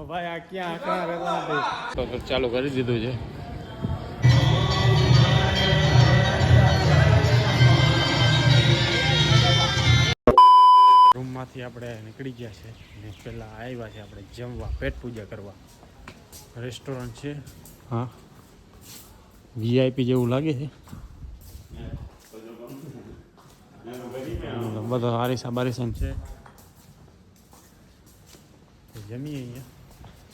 ભાઈ આ ક્યાં ક્યાં રહેતા તો ચાલુ કરી દીધું છે. રૂમમાંથી આપણે નીકળી ગયા છે ને પહેલાં આવ્યા છે આપણે જમવા, પેટ પૂજા કરવા. રેસ્ટોરન્ટ છે, હા, વીઆઈપી જેવું લાગે છે. બધો હારીસા બારીસન છે. જમીએ અહીંયા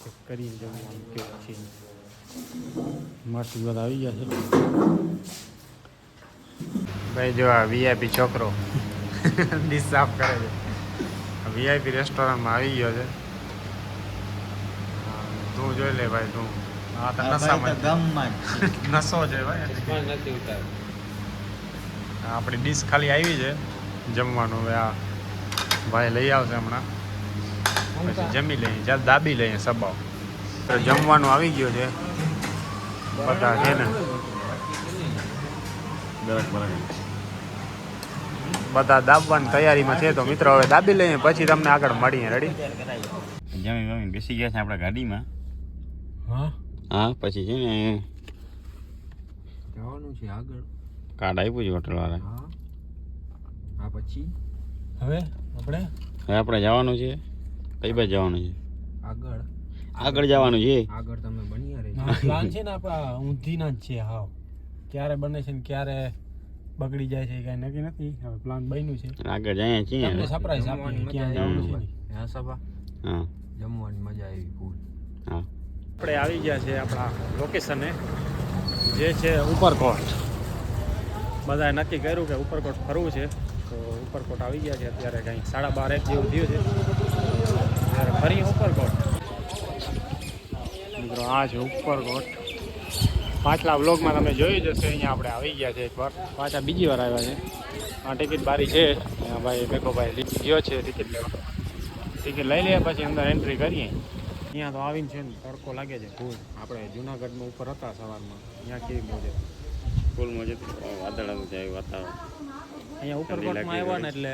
ચેક કરીને જમવાનું કેવું છે. મસ્ત બધા આવી ગયા છે ભાઈ. જો આ વીઆઈપી છોકરો ડીશ સાફ કરે છે. વીઆઈપી રેસ્ટોરન્ટમાં આવી ગયો છે. તું જોઈ લે ભાઈ, તું હા તો નશામાં નશો છે ભાઈ. નથી ઉતાર આપણી ડીશ ખાલી આવી છે જમવાનું. હવે આ ભાઈ લઈ આવશે હમણાં, પછી જમી લઈએ, ચાલ દાબી લઈએ સબાવ. તો જમવાનું આવી ગયું છે બધા છે ને, બધા દાબવાની તૈયારીમાં છે. તો મિત્રો હવે દાબી લઈએ, પછી તમને આગળ મળીએ. રેડી? જમી બેસી ગયા છે આપણા ગાડીમાં. હા હા, પછી છે ને જવાનું છે આગળ. કાર્ડ આપ્યું છે હોટલ વાળા. હા, આ પછી હવે આપણે જવાનું છે. કઈ બાજુ જવાનું છે? આગળ જવાનું છે. આગળ તમે બન્યા રહેજો. પ્લાન છે ને આપણા ઊંધીના જ છે. હા, ક્યારે બને છે ને ક્યારે બગડી જાય છે કઈ નક્કી નથી. હવે પ્લાન બન્યું છે, આગળ જઈએ છીએ. તમને સરપ્રાઈઝ આપીએ ક્યાં જવાનું છે. હા સભા, હા, જમવાની મજા આવી ફૂલ. હા, આપણે આવી ગયા છે આપણા લોકેશને, જે છે ઉપરકોટ. બધાએ નક્કી કર્યું કે ઉપરકોટ ફરવું છે, તો ઉપરકોટ આવી ગયા છે. અત્યારે કંઈક 12:30 જેવું થયું છે. ત્યારે ફરી ઉપરકોટ. મિત્રો આ છે ઉપરકોટ. પાછલા વ્લોગમાં તમે જોયું જશે, અહીંયા આપણે આવી ગયા છે એકવાર, પાછા બીજી વાર આવ્યા છે. આ ટિકિટ બારી છે, ભાઈ મેકો ભાઈ ગયો છે ટિકિટ લેવા. ટિકિટ લઈ લઈએ પછી અંદર એન્ટ્રી કરીએ. અહીંયા તો આવીને છે ને તડકો લાગે છે ફૂલ. આપણે જુનાગઢમાં ઉપર હતા સવારમાં, ત્યાં કેવી મોજે ફૂલ મોજે. વાદળાનું છે વાતાવરણ. અહીંયા ઉપરકોટમાં આવ્યા ને એટલે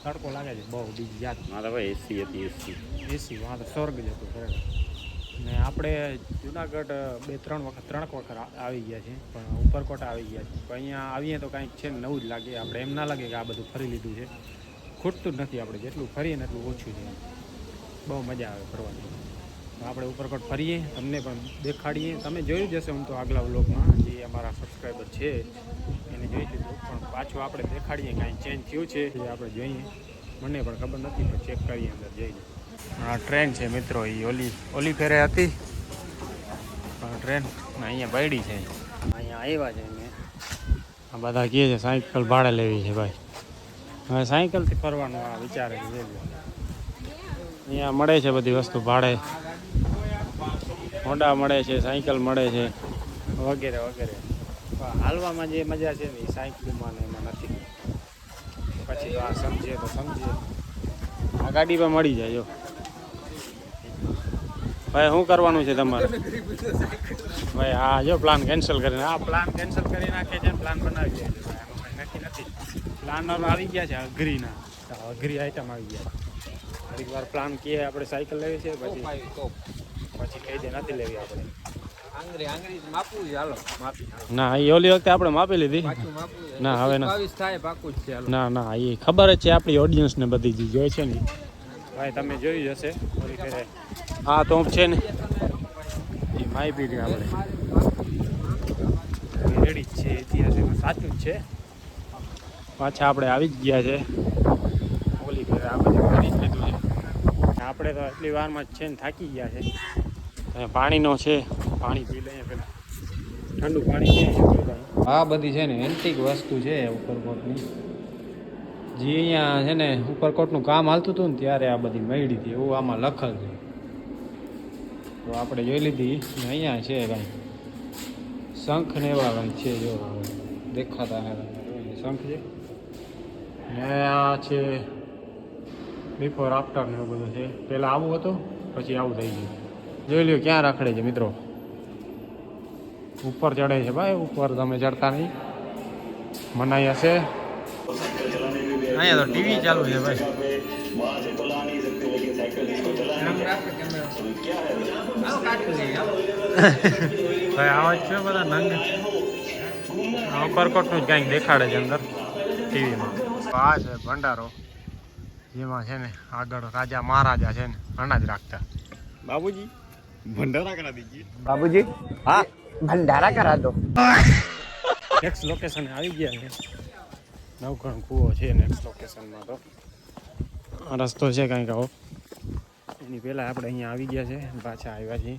તડકો લાગે છે બહુ. બીજી યાદ મારા ભાઈ એસી હતી. એસી વાં તો સ્વર્ગ જ હતું ખરેખર. ને આપણે જુનાગઢ 3 વખત આવી ગયા છે, પણ ઉપરકોટ આવી ગયા છે. પણ અહીંયા આવીએ તો કાંઈક છે ને નવું જ લાગે. આપણે એમ ના લાગે કે આ બધું ફરી લીધું છે. ખૂટતું જ નથી. આપણે જેટલું ફરીએ ને એટલું ઓછું છે. બહુ મજા આવે ફરવાની. આપણે ઉપરકોટ ફરીએ, તમને પણ દેખાડીએ. તમે જોયું જશે હું તો આગલા વ્લોગમાં, જે અમારા સબસ્ક્રાઈબર છે એને જોઈ લીધું, પણ પાછું આપણે દેખાડીએ કાંઈ ચેન્જ થયું છે એ આપણે જોઈએ. મને પણ ખબર નથી, પણ ચેક કરીએ અંદર જઈને. આ ટ્રેન છે મિત્રો, એ ઓલી ફેરે હતી પણ ટ્રેન અહીંયા પડી છે. અહીંયા આવ્યા છે મેં. આ બધા કહે છે સાયકલ ભાડે લેવી છે ભાઈ. હવે સાયકલથી ફરવાનું આ વિચારે છે. અહીંયા મળે છે બધી વસ્તુ ભાડે. હોન્ડા મળે છે, સાયકલ મળે છે, વગેરે વગેરે. હાલવામાં જે મજા છે ને એ સાયકલમાં ને એમાં નથી. પછી તો આ સમજીએ તો સમજીએ. આ ગાડી પર મળી જાય. જો ભાઈ શું કરવાનું છે તમારે? ભાઈ હા, જો પ્લાન કેન્સલ કરીને, આ પ્લાન કેન્સલ કરી નાખે છે, પ્લાન બનાવી જાય છે. એમાં કંઈ નક્કી નથી. પ્લાન આવી ગયા છે અઘરીના, અઘરી આઈટમ આવી ગયા. એક વાર પ્લાન કહીએ આપણે સાયકલ લેવી છે, પછી કહી દે નથી લેવી આપણે. ના, એ ઓલી વખતે આપણે માપી લીધી. ના હવે ના ના, એ ખબર જ છે આપણી ઓડિયન્સને બધી જે જોઈ છે ને. ભાઈ તમે જોયું જ હશે ઓલી ફેરે. હા તો છે ને એ માપી રહી આપણે. રેડી જ છે, ઇતિહાસ એમાં સાચું જ છે. પાછા આપણે આવી જ ગયા છે ઓલી ફેરે. આ બધું કરી જ લીધું છે આપણે તો. એટલી વારમાં જ છે ને થાકી ગયા છે. પાણીનો છે, પાણી પી લઈએ પેલા. ઠંડુ પાણી છે. આ બધી છે ને એન્ટિક વસ્તુ છે ઉપરકોટની. જે અહીંયા છે ને ઉપરકોટનું કામ હાલતું હતું ને ત્યારે આ બધી મળી હતી, એવું આમાં લખેલ છે. તો આપણે જોઈ લીધી. અહીંયા છે કાંઈ શંખ ને એવા કાંઈ છે. જો દેખાતા શંખ છે ને. આ છે બિફોર આફ્ટર ને એવું બધું છે. પહેલાં આવું હતું, પછી આવું થઈ ગયું. જોઈ લ્યો ક્યાં રખડે છે મિત્રો. ઉપર ચડે છે ભાઈ. ઉપર તમે ચડતા નહીં, મનાઈ હશે. અહીંયા તો ટીવી ચાલુ છે ભાઈ. ભાઈ આવા જ છે બધા નંગ ઉપરકોટનું જ કંઈક દેખાડે છે અંદર ટીવીમાં. આ છે ભંડારો, જેમાં છે ને આગળ રાજા મહારાજા છે ને અનાજ રાખતા. બાબુજી ભંડારા કરા દીજીએ. बाबूजी हाँ भंडारा करा दो. નેક્સ્ટ લોકેશન આવી ગયા છે, નવઘણ કૂવો છે નેક્સ્ટ લોકેશનમાં. તો આ રસ્તો છે કાંઈક આવો, એની પહેલાં આપણે અહીંયા આવી ગયા છે, પાછા આવ્યા છીએ.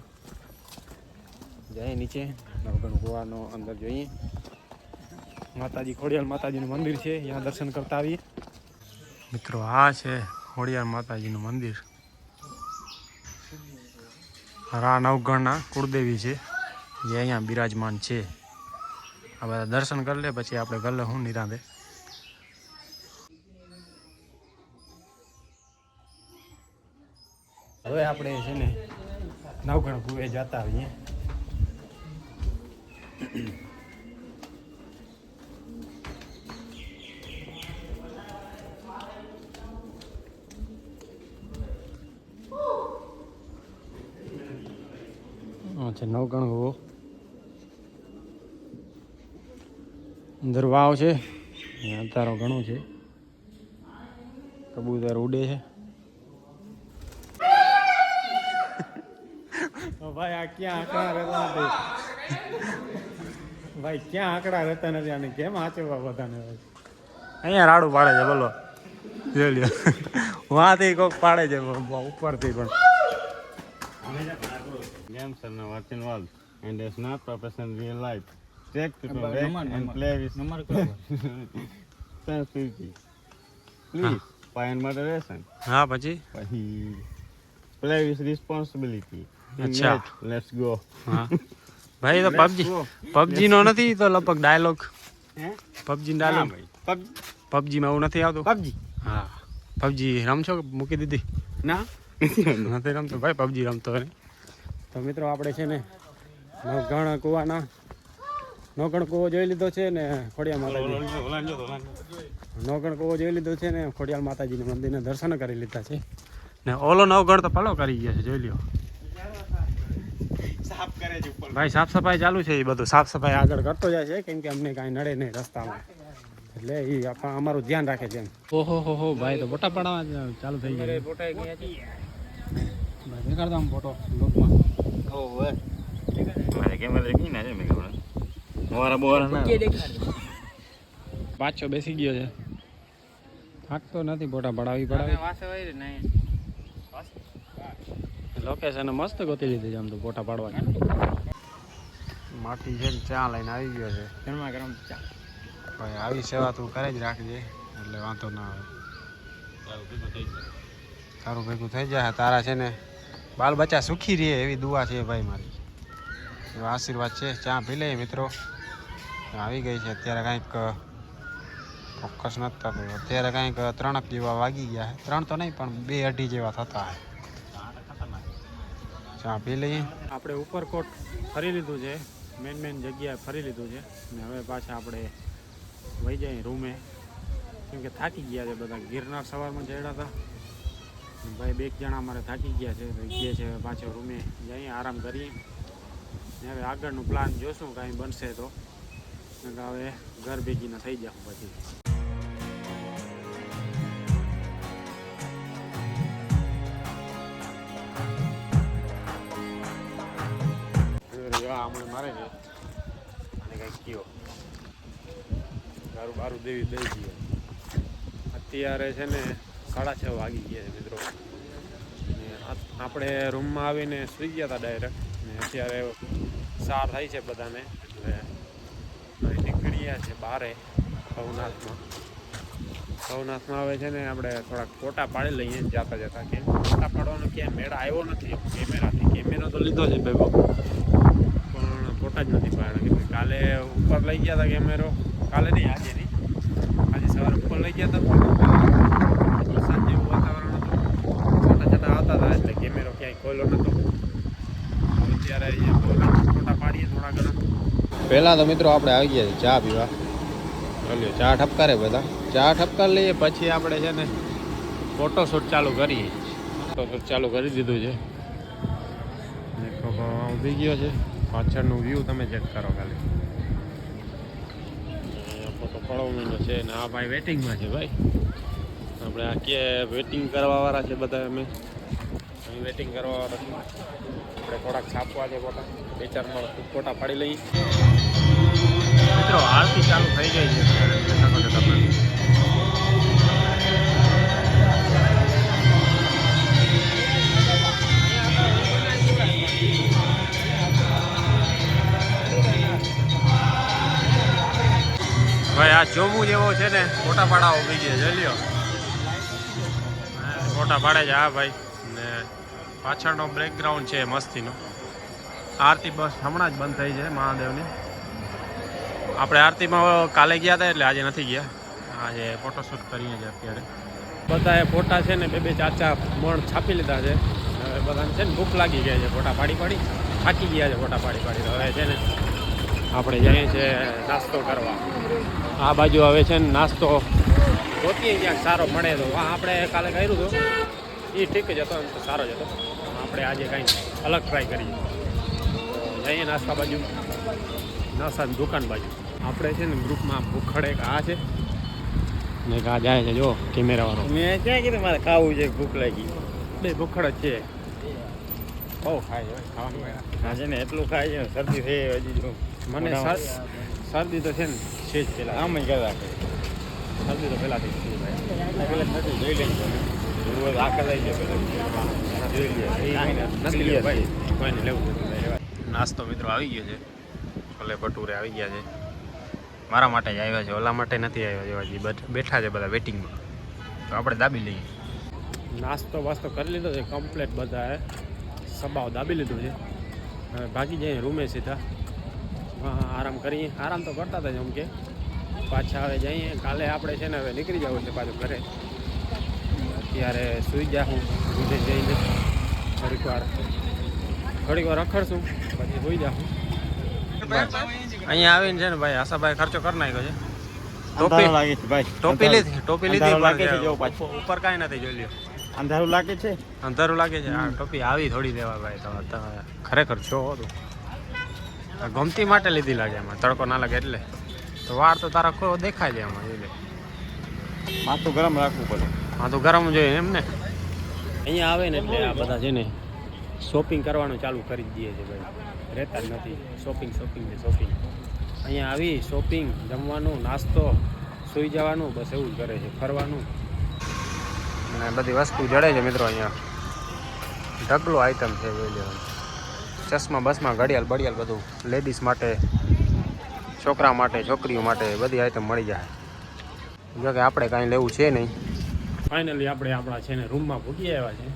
જાય નીચે નવઘણ કૂવાનો અંદર જોઈએ. માતાજી ખોડિયાર માતાજીનું મંદિર છે, ત્યાં દર્શન કરતા આવીએ. મિત્રો આ છે ખોડિયાર માતાજીનું મંદિર. આ નવઘણના કુળદેવી છે, જે અહીંયા બિરાજમાન છે. આ બધા દર્શન કરી લે પછી આપણે ગલે હું નિરાંદે. હવે આપણે છે ને નવઘણ કુએ જતા આવીએ. છે નવઘણ કુવો, અંદર વાવ છે, અંધારો ઘણો છે, કબૂતર ઉડે છે. ભાઈ આ ક્યાં આંકડા રહેતા નથી, ભાઈ ક્યાં આંકડા રહેતા નથી, આને કેમ આચરવા બધાને. અહીંયા રાડું પાડે છે, બોલો જોઈ લ્યો. વાંથી કોક પાડે છે ઉપરથી પણ. Games are now virtual world and it's not professional real life. Take people back and play with sensitivity. Please find moderation. હા પછી Play with responsibility. અચ્છા. Let's go. હા ભાઈ તો પબજી નો નથી તો લગભગ ડાયલોગ પબજી ડાયલોગ પબજી માં એવું નથી આવતું. PUBG. હા પબજી રમશો કે મૂકી દીધી? ના નથી રમતો ભાઈ, પબજી રમતો હોય. તો મિત્રો આપણે છે ને નવઘણ કૂવાના નવઘણ કૂવો જોઈ લીધો છે ને ખોડિયાર માતાજી નવઘણ કૂવો જોઈ લીધો છે ને ખોડિયાર માતાજીના મંદિરના દર્શન કરી લીધા છે ને ઓલો નવઘણ તો પલો કરી ગયા છે, જોઈ લ્યો. સાફ કરે છે ઉપર. ભાઈ સાફ સફાઈ ચાલુ છે, એ બધું સાફ સફાઈ આગળ કરતો જાય છે, કેમ કે અમને કાંઈ નડે નહીં રસ્તામાં, એટલે એ અમારું ધ્યાન રાખે છે એમ. ઓહો હો ભાઈ તો ફોટા પાડવા ચાલુ થઈ ગયા. ફોટા ગયા છે ભાઈ, દેખાડતો આમ ફોટો લોકમાં. ઓહો મારે કેમેરા કી ના છે મે કેમેરા મોરા બોરા ના પાછો બેસી ગયો છે, થાકતો નથી, ફોટા પડાવી લોકેશન મસ્ત ગોતી લીધી છે આમ તો ફોટા પાડવાની. માટી છે ચા લઈને આવી ગયો છે, ગરમા ગરમ ચા. ભાઈ આવી સેવા તું કરે જ રાખજે એટલે વાંધો ના આવે. તારું ભેગું થઈ જાય, તારા છે ને બાલ બચ્ચા સુખી રહે એવી દુઆ છે ભાઈ મારી, એવા આશીર્વાદ છે. ચા પી લઈએ મિત્રો. આવી ગઈ છે અત્યારે, કાંઈક ચોક્કસ નથી થતું, અત્યારે કાંઈક 3 જેવા વાગી ગયા. 3 તો નહીં પણ 2-2:30 જેવા થતા. ચા પી લઈએ. આપણે ઉપરકોટ ફરી લીધું છે, મેન જગ્યાએ ફરી લીધું છે ને હવે પાછા આપણે વહી જઈએ રૂમે, કેમ કે થાકી ગયા છે બધા. ગિરનાર સવારમાં ચડ્યા હતા ભાઈ, 2 જણા અમારે થાકી ગયા છે, તો કહે છે પાછો રૂમે જઈએ આરામ કરીએ. હવે આગળનું પ્લાન જોશું કાંઈ બનશે તો, હવે ઘર ભેગીના થઈ જાવ પછી. હમણાં મારે છે અને કંઈક કયો ગારું બારું દઈ ગયો. અત્યારે છે ને 6:30 વાગી ગયા છે મિત્રો, ને આપણે રૂમમાં આવીને સૂઈ ગયા હતા ડાયરેક્ટ, ને અત્યારે 4 થાય છે બધાને, એટલે નીકળ્યા છે બારે ભવનાથમાં. હવે છે ને આપણે થોડાક ફોટા પાડી લઈએ જતા જતા, કેમ ફોટા પાડવાનો ક્યાંય મેળ આવ્યો નથી કેમેરાથી. કેમેરો તો લીધો છે ભાઈ, પણ ફોટા જ નથી પાડ્યા, કેમ કે કાલે ઉપર લઈ ગયા હતા કેમેરો, કાલે નહીં આજે નહીં, આજે સવારે ઉપર લઈ ગયા હતા, વરસાદ જેવું વાતાવરણ હતું, છાંટા આવતા હતા એટલે કેમેરો ક્યાંય ખોલ્યો નહોતો. અત્યારે ફોટા પાડીએ થોડા ઘણા. પહેલાં તો મિત્રો આપણે આવી ગયા ચા પીવા, ચાલ્યો ચા ઠપકારે બધા, ચા ઠપકાર લઈએ પછી આપણે છે ને ફોટોશૂટ ચાલુ કરીએ. ફોટોશૂટ ચાલુ કરી દીધું છે. ઉભી ગયો છે. પાછળનું વ્યૂ તમે ચેક કરો ખાલી. ફોટો પડવાનો છે ને આ ભાઈ વેટિંગમાં છે ભાઈ. આપણે આ કે વેટિંગ કરવાવાળા છે બધા અમે. અહીં વેટિંગ કરવાવાળા છે. આપણે થોડાક છાપવા છે ફોટા. 2-4 ફોટા પાડી લઈએ. મિત્રો આરતી ચાલુ થઈ ગઈ છે. ભાઈ આ જોમું જેવો છે ને ફોટા પાડાવો ઉભી ગયા જોઈ લ્યો. ફોટા પાડે છે હા ભાઈ. ને પાછળનો બેકગ્રાઉન્ડ છે મસ્તીનો. આરતી બસ હમણાં જ બંધ થઈ છે મહાદેવની. આપણે આરતીમાં કાલે ગયા હતા એટલે આજે નથી ગયા. આજે ફોટોશૂટ કરીએ છીએ અત્યારે. બધાએ ફોટા છે ને 2-4 મણ છાપી લીધા છે. હવે બધાને છે ને ભૂખ લાગી ગઈ છે ફોટા પાડી થાકી ગયા છે ફોટા પાડી હવે છે ને આપણે જઈએ છીએ નાસ્તો કરવા. આ બાજુ હવે છે ને નાસ્તો ગોતીએ ક્યાંક સારો મળે તો આપણે કાલે કર્યું હતું એ ઠીક જ હતો એમ તો સારો જ હતો. આપણે આજે કંઈક અલગ ટ્રાય કરીએ. જઈએ નાસ્તા બાજુ, નાસ્તાની દુકાન બાજુ. આપણે છે ને ગ્રુપમાં ભૂખડ એક આ છે ને આ જાય છે જો કેમેરાવાળો. મેં ક્યાં કીધું મારે ખાવું છે ભૂખ લાગી. 2 ભૂખડ જ છે. બહુ ખાય છે ખાવાનું. હા છે ને એટલું ખાય છે શરદી થઈ હજી જો મને શરદી તો છે ને છે જ પેલા આમ જ કરતા શરદી તો પહેલાંથી જ જોઈ લઈએ આખા જાય છે જોઈ લઈએ નથી લે ભાઈ કોઈને લેવું છે. નાસ્તો મિત્રો આવી ગયો છે. છોલે ભટુરે આવી ગયા છે. મારા માટે જ આવ્યા છે, ઓલા માટે નથી આવ્યા. જેવા જે બેઠા છે બધા વેટિંગમાં તો આપણે દાબી લઈએ. નાસ્તો વાસ્તો કરી લીધો છે કમ્પ્લેટ. બધાએ સબાવ દાબી લીધું છે. હવે ભાગી જઈએ રૂમે સીધા. આરામ કરીએ. આરામ તો કરતા હતા જેમ કે પાછા હવે જઈએ. કાલે આપણે છે ને હવે નીકળી જવું છે પાછું ઘરે. અત્યારે સૂઈ જાઉં દૂધે જઈને થોડીક વાર રખડશું પછી સૂઈ જાઉં. અહીંયા આવીને છે ને ભાઈ આશાભાઈ ખર્ચો કરી નાખ્યો છે. ટોપી લીધી ઉપર કાંઈ નથી જોઈ લ્યો. અંધારું લાગે છે. આ ટોપી આવી થોડી દેવા ભાઈ. તમે ખરેખર છો હતું ગમતી માટે લીધી લાગે. એમાં તડકો ના લાગે એટલે તો વાર તો તારા કોઈ દેખાય છે એમાં. જોઈ લે માથું ગરમ રાખવું પડે. માથું ગરમ જોઈએ એમ ને. અહીંયા આવે ને એટલે આ બધા છે ને શોપિંગ કરવાનું ચાલુ કરી જ દઈએ છે ભાઈ. રહેતા જ નથી. શોપિંગ. અહીંયા આવી શોપિંગ, જમવાનું, નાસ્તો, સૂઈ જવાનું, બસ એવું જ કરે છે. ફરવાનું અને બધી વસ્તુ જડે છે મિત્રો. અહીંયા ઢગલો આઈટમ છે જોઈ લેવાનું. ચશ્મા બસમાં ઘડિયાળ બધું લેડીઝ માટે, છોકરા માટે, છોકરીઓ માટે બધી આઈટમ મળી જાય. જો કે આપણે કાંઈ લેવું છે નહીં. ફાઇનલી આપણે આપણા છે ને રૂમમાં ભૂગી આવ્યા છે.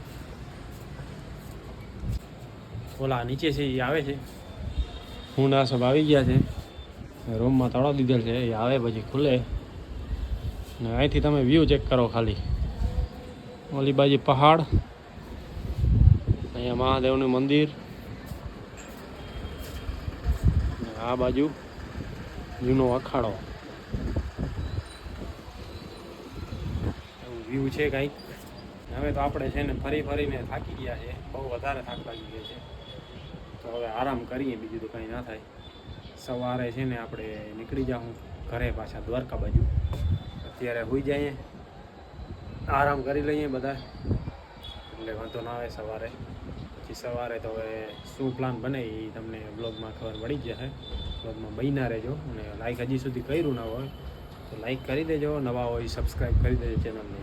ઓલા નીચે છે એ આવે છે. હું ના સબ આવી ગયા છે. રૂમમાં તળો દીધેલ છે. એ આવે પછી ખુલે. ને અહીંથી તમે વ્યૂ ચેક કરો ખાલી. ઓલી બાજુ પહાડ, અહીંયા મહાદેવનું મંદિર, આ બાજુ જૂનો અખાડો. એવું વ્યૂ છે કંઈક. હવે તો આપણે છે ને ફરીને થાકી ગયા છે. બહુ વધારે થાક લાગી ગયો છે. તો હવે આરામ કરીએ, બીજું તો કંઈ ના થાય. સવારે છે ને આપણે નીકળી જાઉં ઘરે પાછા દ્વારકા બાજુ. અત્યારે હોઈ જઈએ, આરામ કરી લઈએ બધા એટલે વાંધો ના આવે સવારે. પછી સવારે તો હવે શું પ્લાન બને એ તમને બ્લોગમાં ખબર પડી જ જશે. બ્લોગમાં બન્યા રહેજો. અને લાઈક હજી સુધી કર્યું ના હોય તો લાઈક કરી દેજો. નવા હોય સબસ્ક્રાઈબ કરી દેજો ચેનલને.